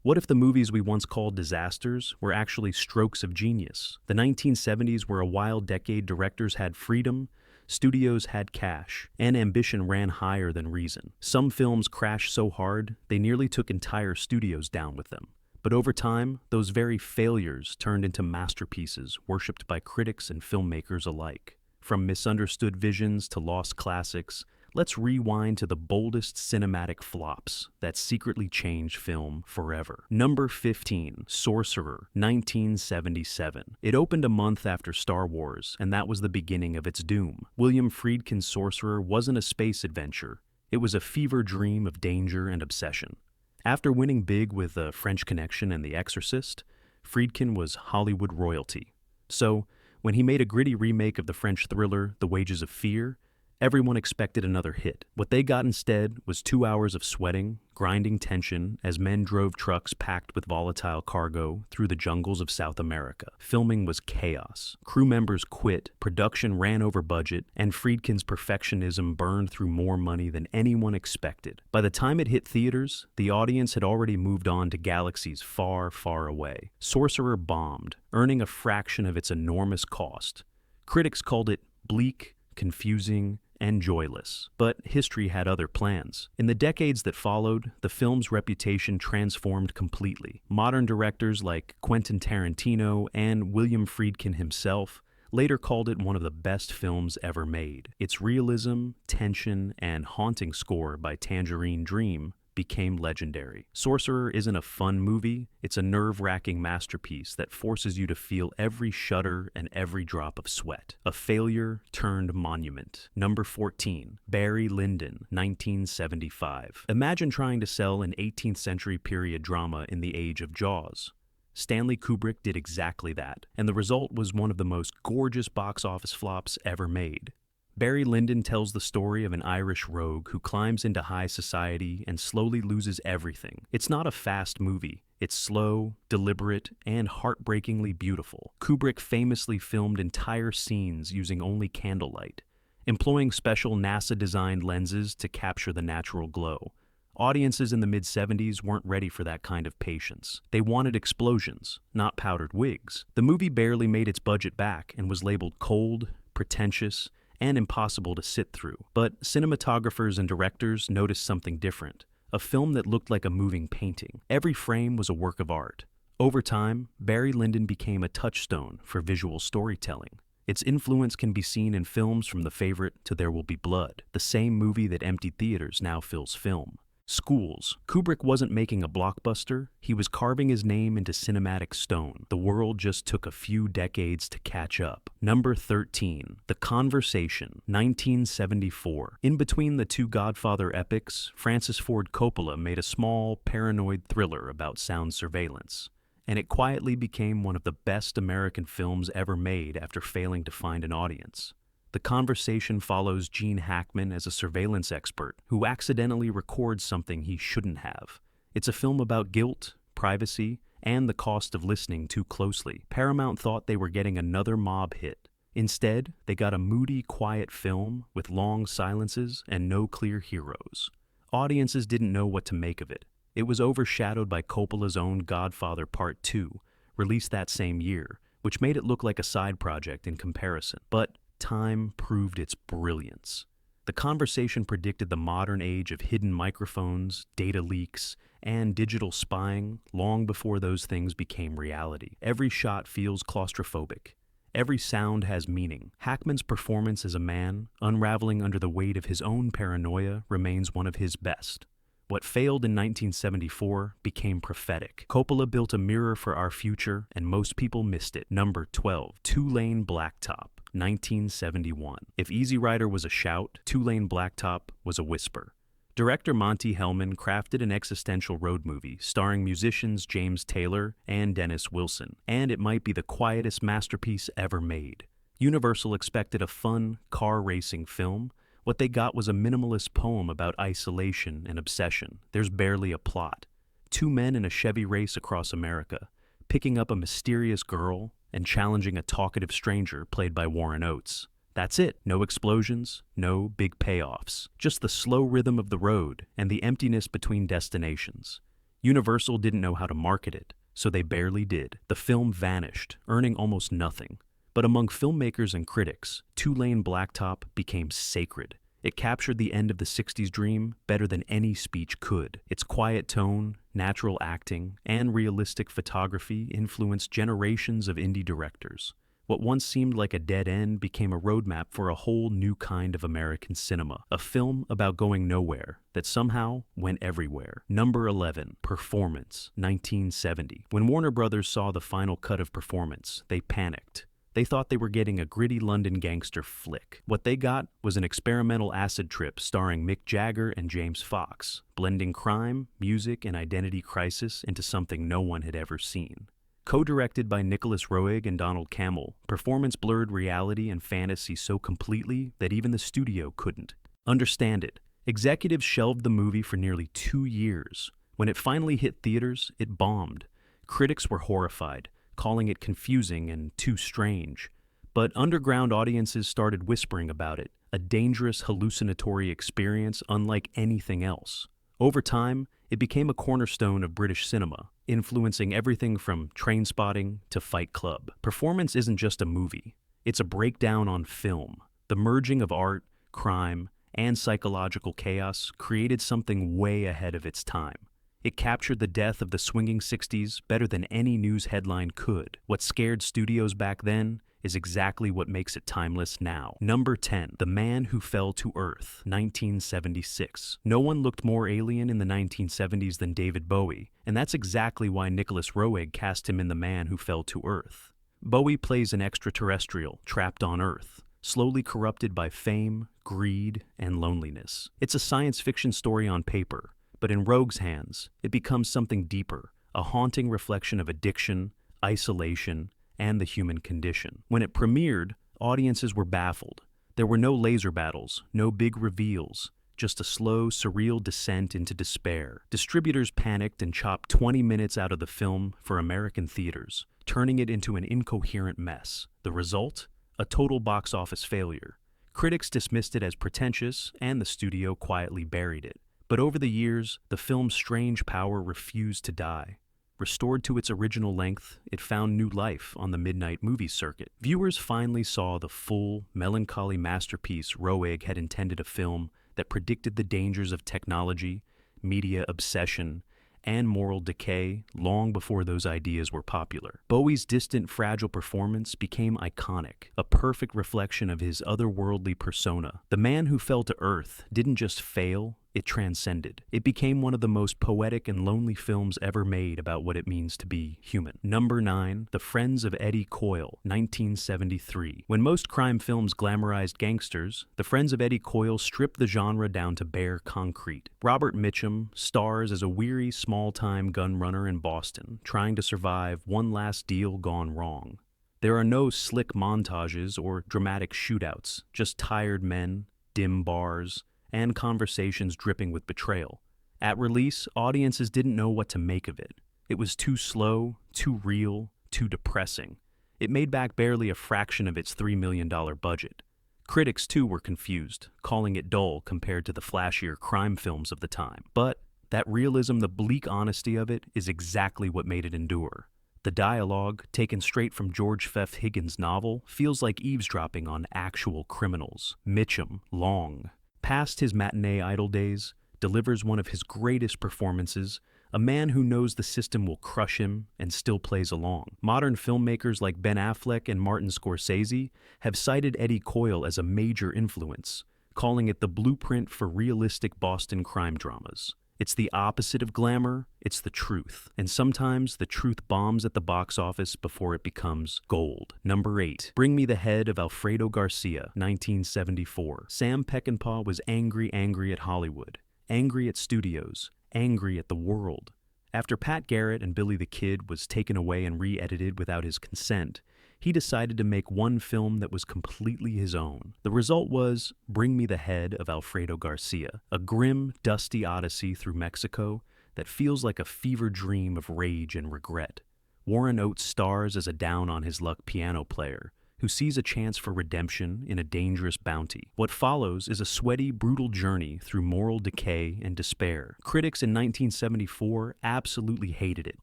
What if the movies we once called disasters were actually strokes of genius? The 1970s were a wild decade. Directors had freedom, studios had cash, and ambition ran higher than reason. Some films crashed so hard, they nearly took entire studios down with them. But over time, those very failures turned into masterpieces worshipped by critics and filmmakers alike. From misunderstood visions to lost classics, let's rewind to the boldest cinematic flops that secretly changed film forever. Number 15, Sorcerer, 1977. It opened a month after Star Wars, and that was the beginning of its doom. William Friedkin's Sorcerer wasn't a space adventure. It was a fever dream of danger and obsession. After winning big with The French Connection and The Exorcist, Friedkin was Hollywood royalty. So, when he made a gritty remake of the French thriller The Wages of Fear, everyone expected another hit. What they got instead was 2 hours of sweating, grinding tension as men drove trucks packed with volatile cargo through the jungles of South America. Filming was chaos. Crew members quit, production ran over budget, and Friedkin's perfectionism burned through more money than anyone expected. By the time it hit theaters, the audience had already moved on to galaxies far, far away. Sorcerer bombed, earning a fraction of its enormous cost. Critics called it bleak, confusing, and joyless. But history had other plans. In the decades that followed, the film's reputation transformed completely. Modern directors like Quentin Tarantino and William Friedkin himself later called it one of the best films ever made. Its realism, tension, and haunting score by Tangerine Dream became legendary. Sorcerer isn't a fun movie, it's a nerve-wracking masterpiece that forces you to feel every shudder and every drop of sweat. A failure turned monument. Number 14, Barry Lyndon, 1975. Imagine trying to sell an 18th century period drama in the age of Jaws. Stanley Kubrick did exactly that, and the result was one of the most gorgeous box office flops ever made. Barry Lyndon tells the story of an Irish rogue who climbs into high society and slowly loses everything. It's not a fast movie. It's slow, deliberate, and heartbreakingly beautiful. Kubrick famously filmed entire scenes using only candlelight, employing special NASA-designed lenses to capture the natural glow. Audiences in the mid-70s weren't ready for that kind of patience. They wanted explosions, not powdered wigs. The movie barely made its budget back and was labeled cold, pretentious, and impossible to sit through. But cinematographers and directors noticed something different. A film that looked like a moving painting. Every frame was a work of art. Over time, Barry Lyndon became a touchstone for visual storytelling. Its influence can be seen in films from The Favorite to There Will Be Blood, the same movie that emptied theaters now fills film. Schools. Kubrick wasn't making a blockbuster, he was carving his name into cinematic stone. The world just took a few decades to catch up. Number 13, The Conversation, 1974. In between the two Godfather epics, Francis Ford Coppola made a small, paranoid thriller about sound surveillance, and it quietly became one of the best American films ever made after failing to find an audience. The Conversation follows Gene Hackman as a surveillance expert who accidentally records something he shouldn't have. It's a film about guilt, privacy, and the cost of listening too closely. Paramount thought they were getting another mob hit. Instead, they got a moody, quiet film with long silences and no clear heroes. Audiences didn't know what to make of it. It was overshadowed by Coppola's own Godfather Part 2, released that same year, which made it look like a side project in comparison. But time proved its brilliance. The Conversation predicted the modern age of hidden microphones, data leaks, and digital spying long before those things became reality. Every shot feels claustrophobic. Every sound has meaning. Hackman's performance as a man, unraveling under the weight of his own paranoia, remains one of his best. What failed in 1974 became prophetic. Coppola built a mirror for our future, and most people missed it. Number 12, Two-Lane Blacktop, 1971. If Easy Rider was a shout, Two-Lane Blacktop was a whisper. Director Monty Hellman crafted an existential road movie starring musicians James Taylor and Dennis Wilson, and it might be the quietest masterpiece ever made. Universal expected a fun, car racing film. What they got was a minimalist poem about isolation and obsession. There's barely a plot. Two men in a Chevy race across America, picking up a mysterious girl and challenging a talkative stranger played by Warren Oates. That's it. No explosions, no big payoffs. Just the slow rhythm of the road and the emptiness between destinations. Universal didn't know how to market it, so they barely did. The film vanished, earning almost nothing. But among filmmakers and critics, Two-Lane Blacktop became sacred. It captured the end of the 60s dream better than any speech could. Its quiet tone, natural acting, and realistic photography influenced generations of indie directors. What once seemed like a dead end became a roadmap for a whole new kind of American cinema, a film about going nowhere that somehow went everywhere. Number 11, Performance, 1970. When Warner Brothers saw the final cut of Performance, they panicked. They thought they were getting a gritty London gangster flick. What they got was an experimental acid trip starring Mick Jagger and James Fox, blending crime, music, and identity crisis into something no one had ever seen. Co-directed by Nicholas Roeg and Donald Cammell, Performance blurred reality and fantasy so completely that even the studio couldn't understand it. Executives shelved the movie for nearly 2 years. When it finally hit theaters, it bombed. Critics were horrified, calling it confusing and too strange. But underground audiences started whispering about it, a dangerous hallucinatory experience unlike anything else. Over time, it became a cornerstone of British cinema, influencing everything from Trainspotting to Fight Club. Performance isn't just a movie, it's a breakdown on film. The merging of art, crime, and psychological chaos created something way ahead of its time. It captured the death of the swinging 60s better than any news headline could. What scared studios back then is exactly what makes it timeless now. Number 10, The Man Who Fell to Earth, 1976. No one looked more alien in the 1970s than David Bowie, and that's exactly why Nicholas Roeg cast him in The Man Who Fell to Earth. Bowie plays an extraterrestrial trapped on Earth, slowly corrupted by fame, greed, and loneliness. It's a science fiction story on paper, but in Roeg's hands, it becomes something deeper, a haunting reflection of addiction, isolation, and the human condition. When it premiered, audiences were baffled. There were no laser battles, no big reveals, just a slow, surreal descent into despair. Distributors panicked and chopped 20 minutes out of the film for American theaters, turning it into an incoherent mess. The result? A total box office failure. Critics dismissed it as pretentious, and the studio quietly buried it. But over the years, the film's strange power refused to die. Restored to its original length, it found new life on the midnight movie circuit. Viewers finally saw the full, melancholy masterpiece Roeg had intended, a film that predicted the dangers of technology, media obsession, and moral decay long before those ideas were popular. Bowie's distant, fragile performance became iconic, a perfect reflection of his otherworldly persona. The Man Who Fell to Earth didn't just fail, it transcended. It became one of the most poetic and lonely films ever made about what it means to be human. Number 9, The Friends of Eddie Coyle, 1973. When most crime films glamorized gangsters, The Friends of Eddie Coyle stripped the genre down to bare concrete. Robert Mitchum stars as a weary, small-time gun runner in Boston, trying to survive one last deal gone wrong. There are no slick montages or dramatic shootouts, just tired men, dim bars, and conversations dripping with betrayal. At release, audiences didn't know what to make of it. It was too slow, too real, too depressing. It made back barely a fraction of its $3 million budget. Critics, too, were confused, calling it dull compared to the flashier crime films of the time. But that realism, the bleak honesty of it, is exactly what made it endure. The dialogue, taken straight from George F. Higgins' novel, feels like eavesdropping on actual criminals. Mitchum, long past his matinee idol days, delivers one of his greatest performances, a man who knows the system will crush him and still plays along. Modern filmmakers like Ben Affleck and Martin Scorsese have cited Eddie Coyle as a major influence, calling it the blueprint for realistic Boston crime dramas. It's the opposite of glamour, it's the truth. And sometimes the truth bombs at the box office before it becomes gold. Number 8, Bring Me the Head of Alfredo Garcia, 1974. Sam Peckinpah was angry at Hollywood, angry at studios, angry at the world. After Pat Garrett and Billy the Kid was taken away and re-edited without his consent, he decided to make one film that was completely his own. The result was Bring Me the Head of Alfredo Garcia, a grim, dusty odyssey through Mexico that feels like a fever dream of rage and regret. Warren Oates stars as a down-on-his-luck piano player, who sees a chance for redemption in a dangerous bounty. What follows is a sweaty, brutal journey through moral decay and despair. Critics in 1974 absolutely hated it.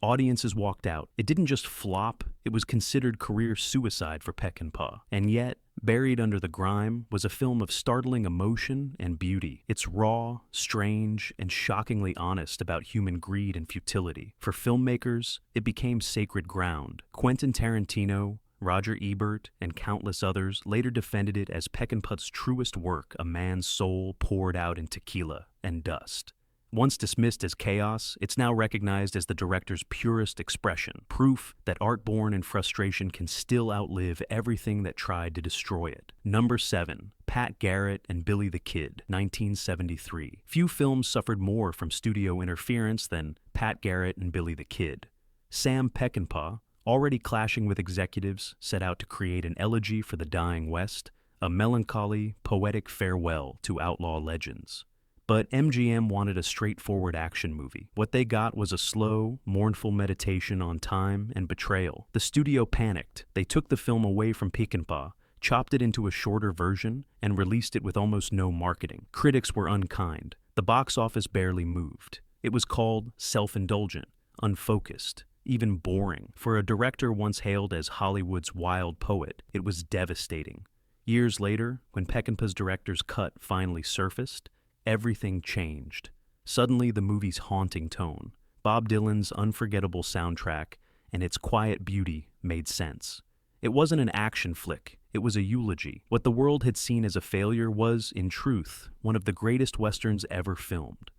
Audiences walked out. It didn't just flop, it was considered career suicide for Peckinpah. And yet, buried under the grime was a film of startling emotion and beauty. It's raw, strange, and shockingly honest about human greed and futility. For filmmakers, it became sacred ground. Quentin Tarantino, Roger Ebert, and countless others later defended it as Peckinpah's truest work, a man's soul poured out in tequila and dust. Once dismissed as chaos, it's now recognized as the director's purest expression, proof that art born in frustration can still outlive everything that tried to destroy it. Number 7. Pat Garrett and Billy the Kid, 1973. Few films suffered more from studio interference than Pat Garrett and Billy the Kid. Sam Peckinpah, already clashing with executives, set out to create an elegy for the dying West, a melancholy, poetic farewell to outlaw legends. But MGM wanted a straightforward action movie. What they got was a slow, mournful meditation on time and betrayal. The studio panicked. They took the film away from Peckinpah, chopped it into a shorter version, and released it with almost no marketing. Critics were unkind. The box office barely moved. It was called self-indulgent, unfocused, even boring. For a director once hailed as Hollywood's wild poet, it was devastating. Years later, when Peckinpah's director's cut finally surfaced, everything changed. Suddenly, the movie's haunting tone, Bob Dylan's unforgettable soundtrack, and its quiet beauty made sense. It wasn't an action flick, it was a eulogy. What the world had seen as a failure was, in truth, one of the greatest westerns ever filmed.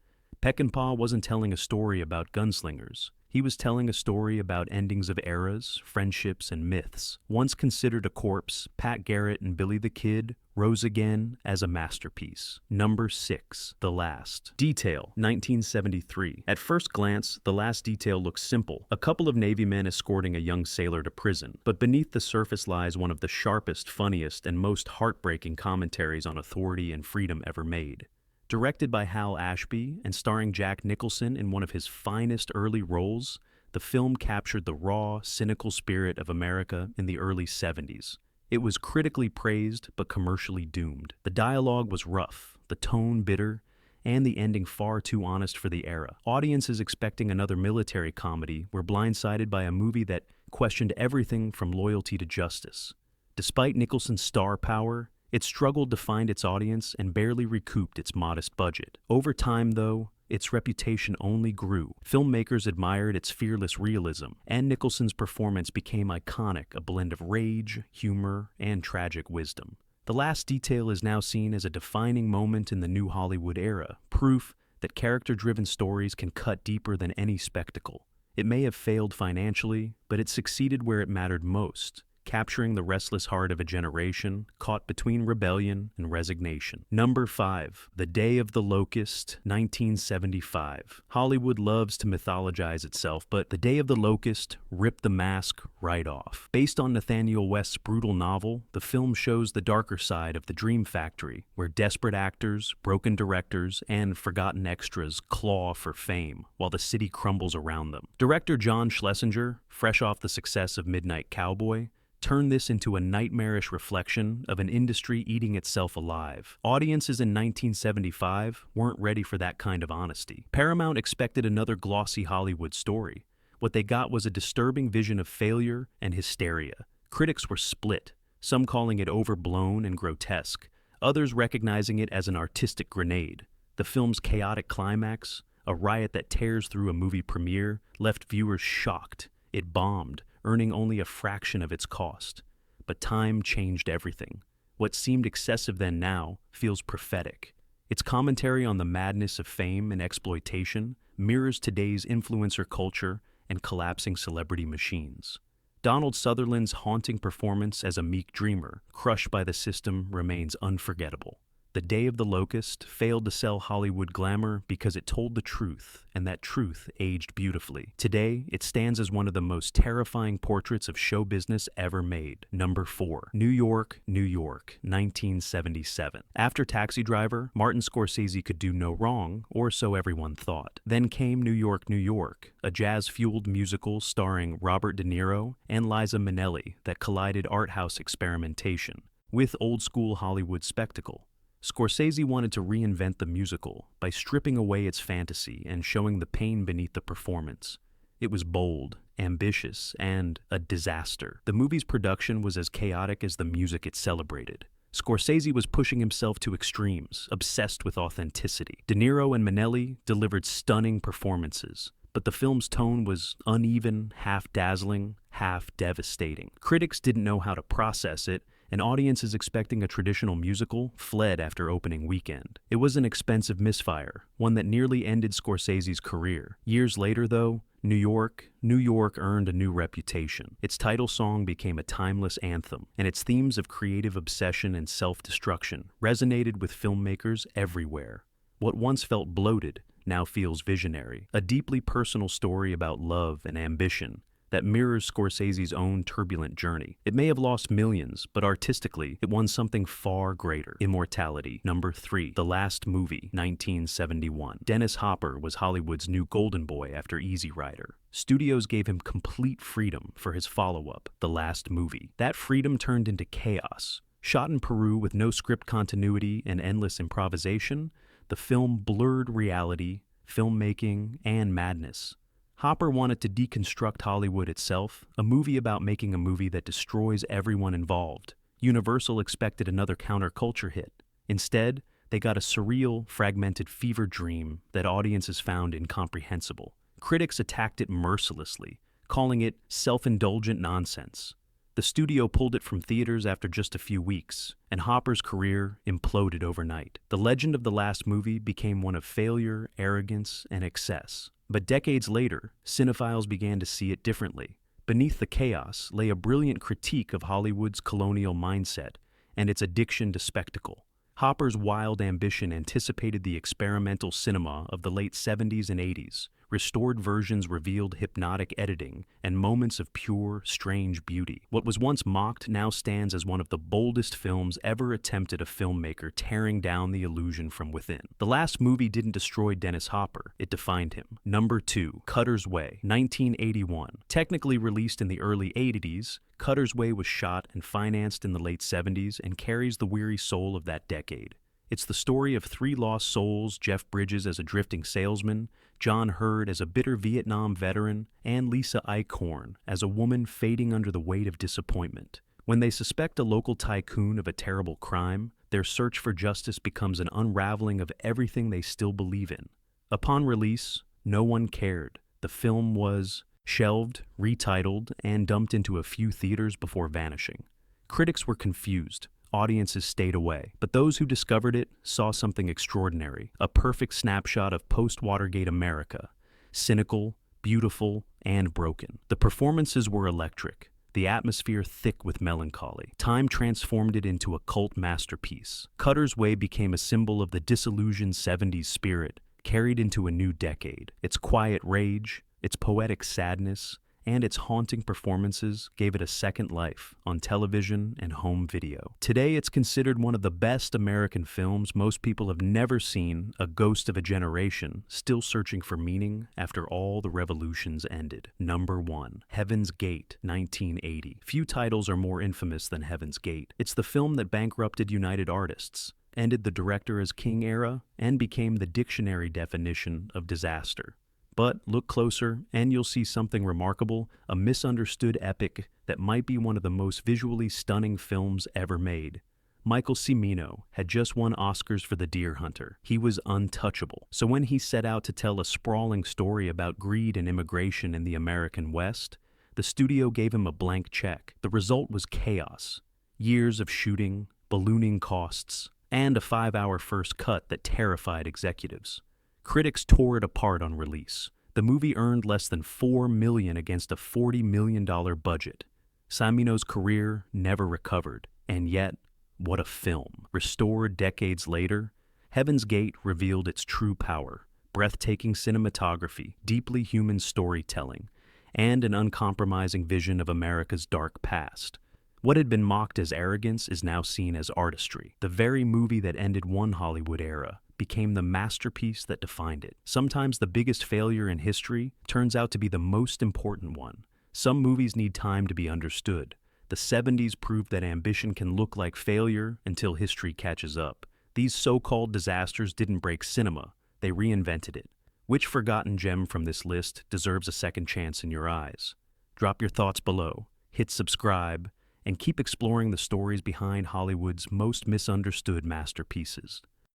Peckinpah wasn't telling a story about gunslingers. He was telling a story about endings of eras, friendships, and myths. Once considered a corpse, Pat Garrett and Billy the Kid rose again as a masterpiece. Number 6. The Last. Detail, 1973. At first glance, the last detail looks simple. A couple of Navy men escorting a young sailor to prison. But beneath the surface lies one of the sharpest, funniest, and most heartbreaking commentaries on authority and freedom ever made. Directed by Hal Ashby and starring Jack Nicholson in one of his finest early roles, the film captured the raw, cynical spirit of America in the early 70s. It was critically praised, but commercially doomed. The dialogue was rough, the tone bitter, and the ending far too honest for the era. Audiences expecting another military comedy were blindsided by a movie that questioned everything from loyalty to justice. Despite Nicholson's star power, it struggled to find its audience and barely recouped its modest budget. Over time, though, its reputation only grew. Filmmakers admired its fearless realism, and Nicholson's performance became iconic, a blend of rage, humor, and tragic wisdom. The Last Detail is now seen as a defining moment in the new Hollywood era, proof that character-driven stories can cut deeper than any spectacle. It may have failed financially, but it succeeded where it mattered most, capturing the restless heart of a generation caught between rebellion and resignation. Number 5. The Day of the Locust, 1975. Hollywood loves to mythologize itself, but The Day of the Locust ripped the mask right off. Based on Nathaniel West's brutal novel, the film shows the darker side of the Dream Factory, where desperate actors, broken directors, and forgotten extras claw for fame, while the city crumbles around them. Director John Schlesinger, fresh off the success of Midnight Cowboy, turned this into a nightmarish reflection of an industry eating itself alive. Audiences in 1975 weren't ready for that kind of honesty. Paramount expected another glossy Hollywood story. What they got was a disturbing vision of failure and hysteria. Critics were split, some calling it overblown and grotesque, others recognizing it as an artistic grenade. The film's chaotic climax, a riot that tears through a movie premiere, left viewers shocked. It bombed, earning only a fraction of its cost. But time changed everything. What seemed excessive then now feels prophetic. Its commentary on the madness of fame and exploitation mirrors today's influencer culture and collapsing celebrity machines. Donald Sutherland's haunting performance as a meek dreamer, crushed by the system, remains unforgettable. The Day of the Locust failed to sell Hollywood glamour because it told the truth, and that truth aged beautifully. Today, it stands as one of the most terrifying portraits of show business ever made. Number 4. New York, New York, 1977. After Taxi Driver, Martin Scorsese could do no wrong, or so everyone thought. Then came New York, New York, a jazz-fueled musical starring Robert De Niro and Liza Minnelli that collided art house experimentation with old-school Hollywood spectacle. Scorsese wanted to reinvent the musical by stripping away its fantasy and showing the pain beneath the performance. It was bold, ambitious, and a disaster. The movie's production was as chaotic as the music it celebrated. Scorsese was pushing himself to extremes, obsessed with authenticity. De Niro and Minnelli delivered stunning performances, but the film's tone was uneven, half dazzling, half devastating. Critics didn't know how to process it, and audiences expecting a traditional musical fled after opening weekend. It was an expensive misfire, one that nearly ended Scorsese's career. Years later, though, New York, New York earned a new reputation. Its title song became a timeless anthem, and its themes of creative obsession and self-destruction resonated with filmmakers everywhere. What once felt bloated now feels visionary, a deeply personal story about love and ambition that mirrors Scorsese's own turbulent journey. It may have lost millions, but artistically, it won something far greater: immortality. Number 3. The Last Movie, 1971. Dennis Hopper was Hollywood's new golden boy after Easy Rider. Studios gave him complete freedom for his follow-up, The Last Movie. That freedom turned into chaos. Shot in Peru with no script continuity and endless improvisation, the film blurred reality, filmmaking, and madness. Hopper wanted to deconstruct Hollywood itself, a movie about making a movie that destroys everyone involved. Universal expected another counterculture hit. Instead, they got a surreal, fragmented fever dream that audiences found incomprehensible. Critics attacked it mercilessly, calling it self-indulgent nonsense. The studio pulled it from theaters after just a few weeks, and Hopper's career imploded overnight. The legend of The Last Movie became one of failure, arrogance, and excess. But decades later, cinephiles began to see it differently. Beneath the chaos lay a brilliant critique of Hollywood's colonial mindset and its addiction to spectacle. Hopper's wild ambition anticipated the experimental cinema of the late 70s and 80s. Restored versions revealed hypnotic editing and moments of pure, strange beauty. What was once mocked now stands as one of the boldest films ever attempted, a filmmaker tearing down the illusion from within. The Last Movie didn't destroy Dennis Hopper, it defined him. Number 2. Cutter's Way, 1981. Technically released in the early 80s, Cutter's Way was shot and financed in the late 70s and carries the weary soul of that decade. It's the story of three lost souls: Jeff Bridges as a drifting salesman, John Hurd as a bitter Vietnam veteran, and Lisa Eichhorn as a woman fading under the weight of disappointment. When they suspect a local tycoon of a terrible crime, their search for justice becomes an unraveling of everything they still believe in. Upon release, no one cared. The film was shelved, retitled, and dumped into a few theaters before vanishing. Critics were confused. Audiences stayed away, but those who discovered it saw something extraordinary, a perfect snapshot of post-Watergate America, cynical, beautiful, and broken. The performances were electric, the atmosphere thick with melancholy. Time transformed it into a cult masterpiece. Cutter's Way became a symbol of the disillusioned 70s spirit, carried into a new decade. Its quiet rage, its poetic sadness, and its haunting performances gave it a second life on television and home video. Today, it's considered one of the best American films. Most people have never seen, a ghost of a generation still searching for meaning after all the revolutions ended. Number 1. Heaven's Gate, 1980. Few titles are more infamous than Heaven's Gate. It's the film that bankrupted United Artists, ended the Director as King era, and became the dictionary definition of disaster. But look closer, and you'll see something remarkable, a misunderstood epic that might be one of the most visually stunning films ever made. Michael Cimino had just won Oscars for The Deer Hunter. He was untouchable. So when he set out to tell a sprawling story about greed and immigration in the American West, the studio gave him a blank check. The result was chaos. Years of shooting, ballooning costs, and a 5-hour first cut that terrified executives. Critics tore it apart on release. The movie earned less than $4 million against a $40 million budget. Cimino's career never recovered, and yet, What a film. Restored decades later, Heaven's Gate revealed its true power: breathtaking cinematography, deeply human storytelling, and an uncompromising vision of America's dark past. What had been mocked as arrogance is now seen as artistry. The very movie that ended one Hollywood era became the masterpiece that defined it. Sometimes the biggest failure in history turns out to be the most important one. Some movies need time to be understood. The 70s proved that ambition can look like failure until history catches up. These so-called disasters didn't break cinema, they reinvented it. Which forgotten gem from this list deserves a second chance in your eyes? Drop your thoughts below, hit subscribe, and keep exploring the stories behind Hollywood's most misunderstood masterpieces.